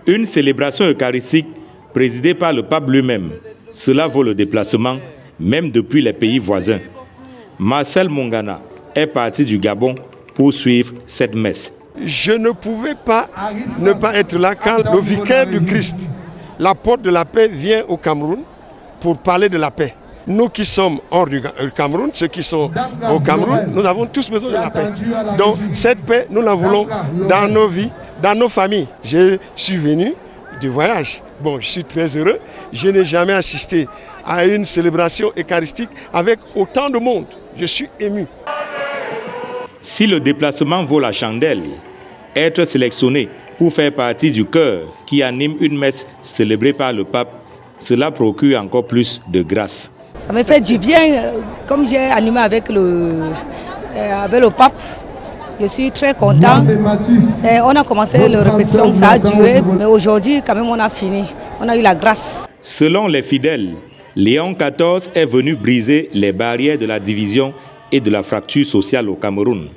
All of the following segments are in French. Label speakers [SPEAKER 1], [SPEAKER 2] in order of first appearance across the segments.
[SPEAKER 1] Une célébration eucharistique présidée par le pape lui-même. Cela vaut le déplacement, même depuis les pays voisins. Marcel Mongana est parti du Gabon pour suivre cette messe.
[SPEAKER 2] Je ne pouvais pas ne pas être là quand le vicaire du Christ, l'apôtre de la paix, vient au Cameroun pour parler de la paix. Nous qui sommes hors du Cameroun, ceux qui sont au Cameroun, nous avons tous besoin de la paix. Donc cette paix, nous la voulons dans nos vies, dans nos familles. Je suis venu du voyage. Bon, je suis très heureux. Je n'ai jamais assisté à une célébration eucharistique avec autant de monde. Je suis ému.
[SPEAKER 1] Si le déplacement vaut la chandelle, être sélectionné pour faire partie du chœur qui anime une messe célébrée par le pape, cela procure encore plus de grâce.
[SPEAKER 3] Ça me fait du bien, comme j'ai animé avec le pape. Je suis très content. On a commencé la répétition, ça a duré, mais aujourd'hui, quand même, on a fini. On a eu la grâce.
[SPEAKER 1] Selon les fidèles, Léon XIV est venu briser les barrières de la division et de la fracture sociale au Cameroun.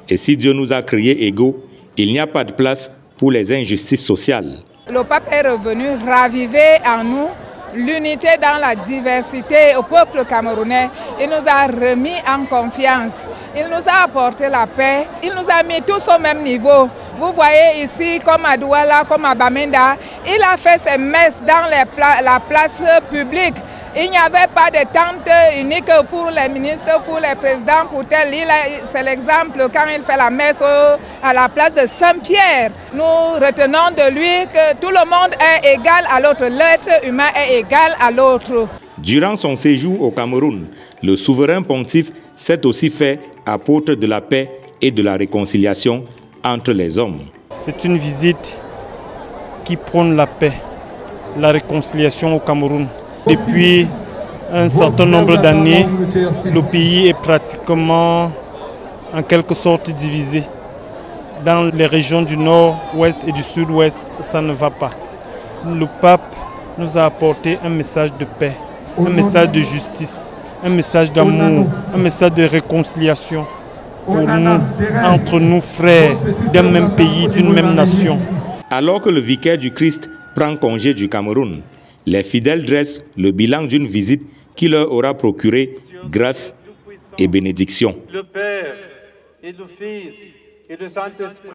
[SPEAKER 1] Et si Dieu nous a créés égaux, il n'y a pas de place pour les injustices sociales.
[SPEAKER 4] Le pape est revenu raviver en nous l'unité dans la diversité au peuple camerounais. Il nous a remis en confiance. Il nous a apporté la paix. Il nous a mis tous au même niveau. Vous voyez ici, comme à Douala, comme à Bamenda, il a fait ses messes dans la place publique. Il n'y avait pas de tente unique pour les ministres, pour les présidents, pour tel. C'est l'exemple quand il fait la messe à la place de Saint-Pierre. Nous retenons de lui que tout le monde est égal à l'autre. L'être humain est égal à l'autre.
[SPEAKER 1] Durant son séjour au Cameroun, le souverain pontife s'est aussi fait apôtre de la paix et de la réconciliation entre les hommes.
[SPEAKER 5] C'est une visite qui prône la paix, la réconciliation au Cameroun. Depuis un certain nombre d'années, le pays est pratiquement en quelque sorte divisé. Dans les régions du nord, ouest et du sud-ouest, ça ne va pas. Le pape nous a apporté un message de paix, un message de justice, un message d'amour, un message de réconciliation pour nous, entre nous frères d'un même pays, d'une même nation.
[SPEAKER 1] Alors que le vicaire du Christ prend congé du Cameroun, les fidèles dressent le bilan d'une visite qui leur aura procuré grâce et bénédiction.
[SPEAKER 6] Le Père et le Fils et le Saint-Esprit.